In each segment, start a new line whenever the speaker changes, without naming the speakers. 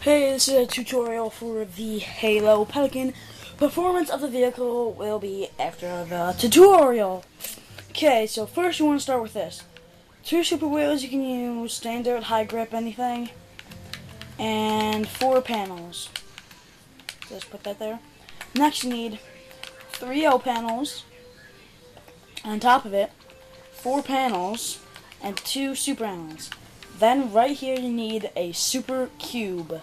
Hey, this is a tutorial for the Halo Pelican. Performance of the vehicle will be after the tutorial. Okay, so first you want to start with this. 2 super wheels you can use, standard, high grip, anything. And 4 panels. Just put that there. Next you need 3 L panels. On top of it, 4 panels and 2 super panels. Then right here you need a super cube.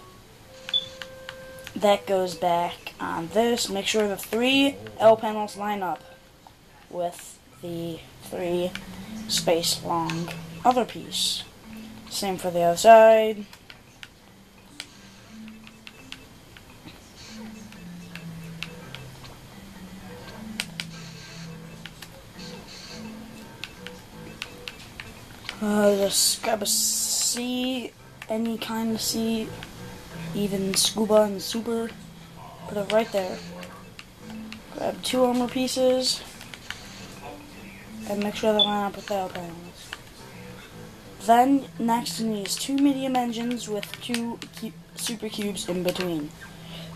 That goes back on this. Make sure the 3 L panels line up with the 3 space long other piece. Same for the other side. Just grab a seat, any kind of seat, even scuba and super, put it right there. Grab 2 armor pieces, and make sure they line up with the L panels. Then, next you need 2 medium engines with 2 super cubes in between.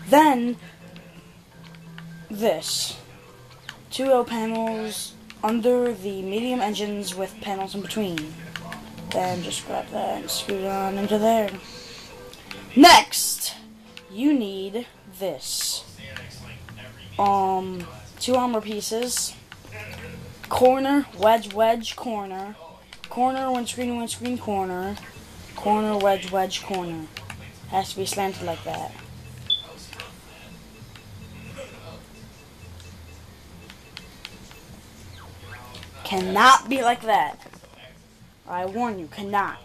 Then, this. 2 L panels under the medium engines with panels in between. Then just grab that and screw it on into there. Next, you need this. 2 armor pieces. Corner, wedge, corner. Corner, windscreen, corner. Corner, wedge, corner. Has to be slanted like that. Cannot be like that. I warn you, cannot.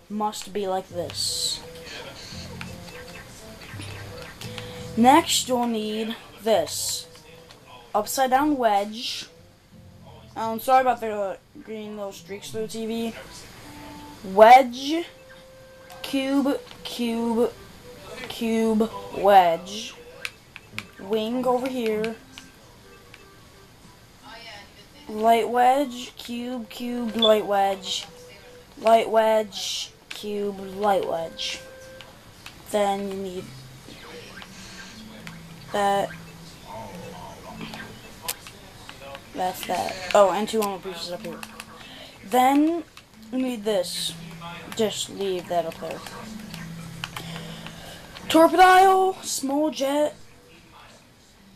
Must be like this. Next, you'll need this. Upside down wedge. Sorry about the green little streaks through the TV. Wedge. Cube, wedge. Wing over here. Light wedge, cube, light wedge. Light wedge, cube, light wedge. Then you need that. That's that. Oh, and 2 armor pieces up here. Then you need this. Just leave that up there. Torpedo, small jet,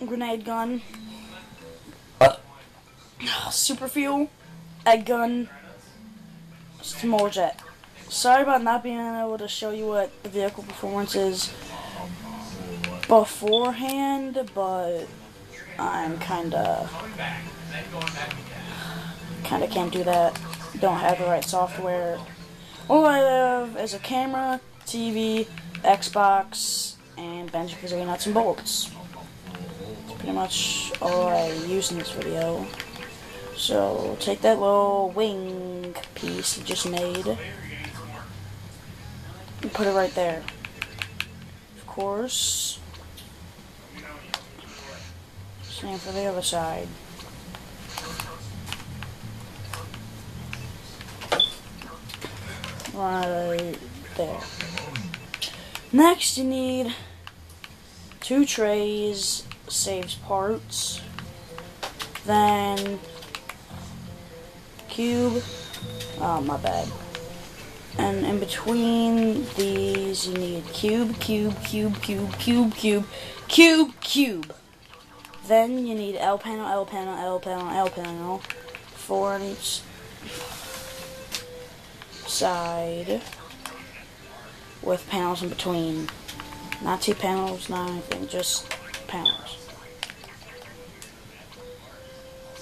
grenade gun. Super fuel, egg gun, small jet. Sorry about not being able to show you what the vehicle performance is beforehand, but I'm kinda can't do that. Don't have the right software. All I have is a camera, TV, Xbox, and banjo kaoozie nuts and bolts. That's pretty much all I use in this video. So, take that little wing piece you just made and put it right there. Of course, same for the other side. Right there. Next, you need 2 trays, saves parts. Then cube, oh my bad. And in between these you need cube. Then you need L panel, 4 on each side with panels in between. Not 2 panels, not anything, just panels.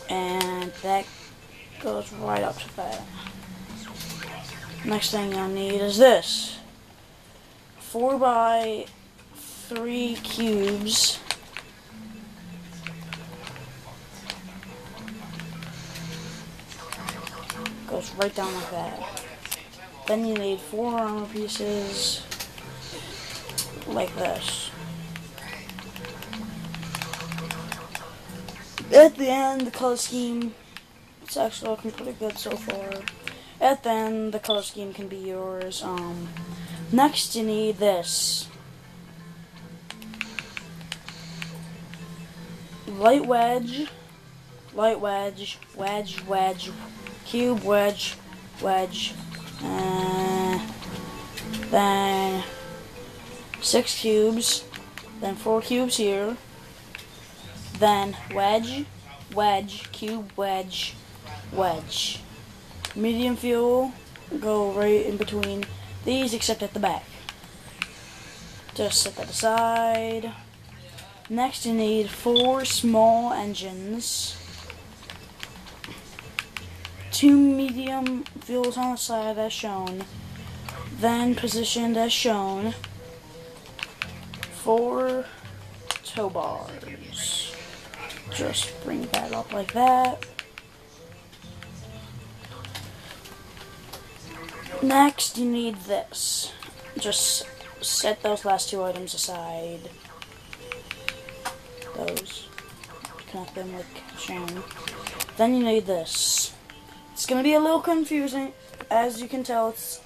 And that goes right up to that. Next thing you'll need is this. 4x3 cubes. Goes right down like that. Then you need 4 armor pieces like this. At the end, the color scheme, it's actually looking pretty good so far. At the end, the color scheme can be yours. Next, you need this. light wedge, wedge, wedge, cube, wedge, wedge, then 6 cubes, then 4 cubes here, then wedge, wedge, cube, wedge, wedge. Medium fuel, go right in between these except at the back. Just set that aside. Next you need 4 small engines, 2 medium fuels on the side as shown, then positioned as shown, 4 tow bars. Just bring that up like that. Next you need this. Just set those last 2 items aside. Those. Connect them like shown. Then you need this. It's gonna be a little confusing. As you can tell, it's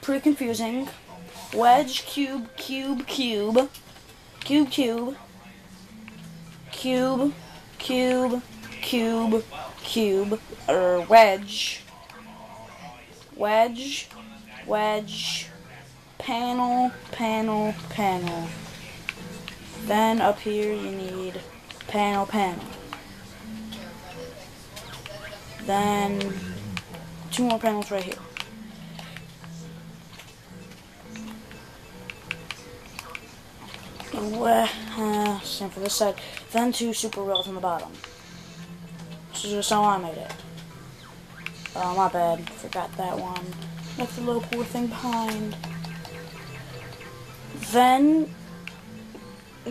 pretty confusing. Wedge, cube, cube, cube. Cube, cube. Cube, cube, cube, cube. Or wedge. Wedge, wedge. Panel, panel, panel. Then up here you need panel, panel. Then 2 more panels right here. Same for this side. Then 2 super rails on the bottom. This is just how I made it. Oh, my bad. Forgot that one. Left the little poor thing behind. Then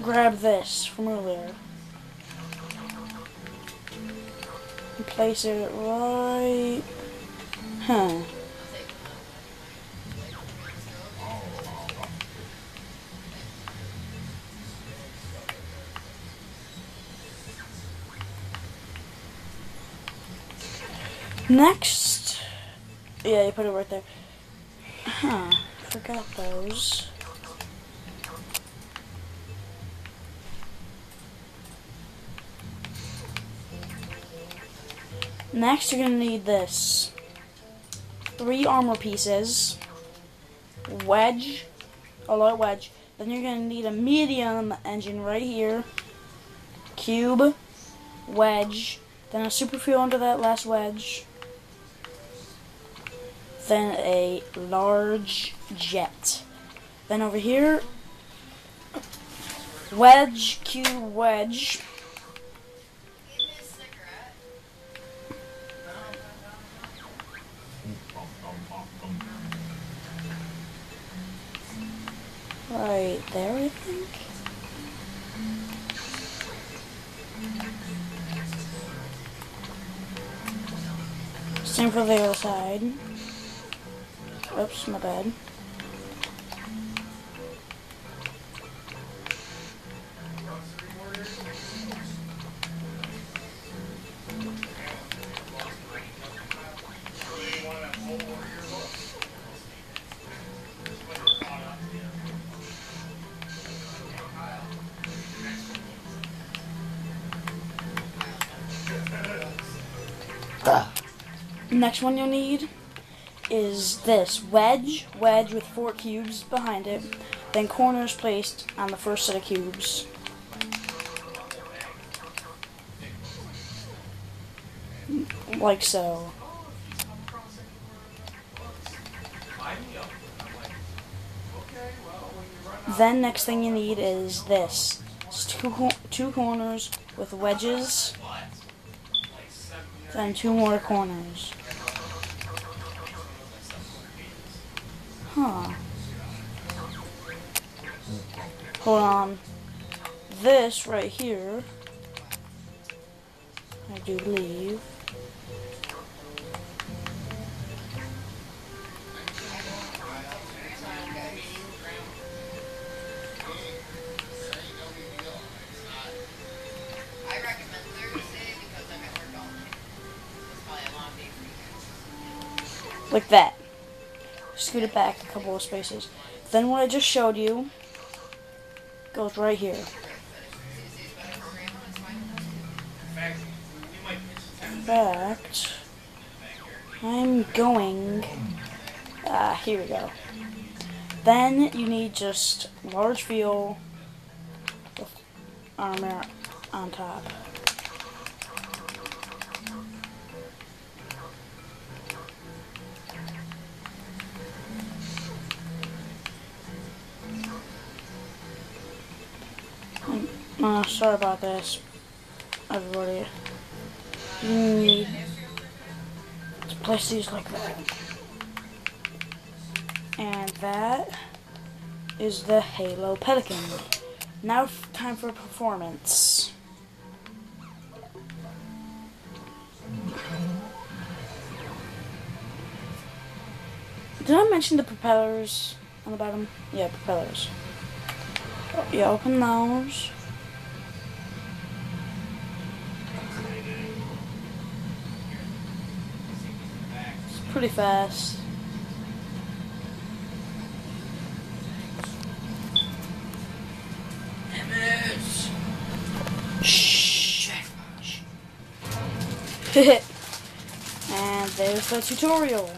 grab this from earlier and place it right. Next, yeah, you put it right there. Forgot those. Next, you're going to need this. 3 armor pieces. Wedge. A light wedge. Then you're going to need a medium engine right here. Cube. Wedge. Then a super fuel under that last wedge. Then a large jet. Then over here, wedge, cube, wedge. Right there, I think. Same for the other side. Oops, my bad. Next one you'll need is this wedge with 4 cubes behind it, then corners placed on the first set of cubes. Like so. Then next thing you need is this. It's two corners with wedges, then 2 more corners. Hold on. This right here, I do believe. Like that. Scoot it back a couple of spaces. Then what I just showed you goes right here. fact, I'm going, here we go. Then you need just large fuel with armor on top. Sorry about this, everybody. You need to place these like that. And that is the Halo Pelican. Now time for performance. Did I mention the propellers on the bottom? Yeah, propellers. Oh, yeah, open those. It's pretty fast. Shh. And there's the tutorial.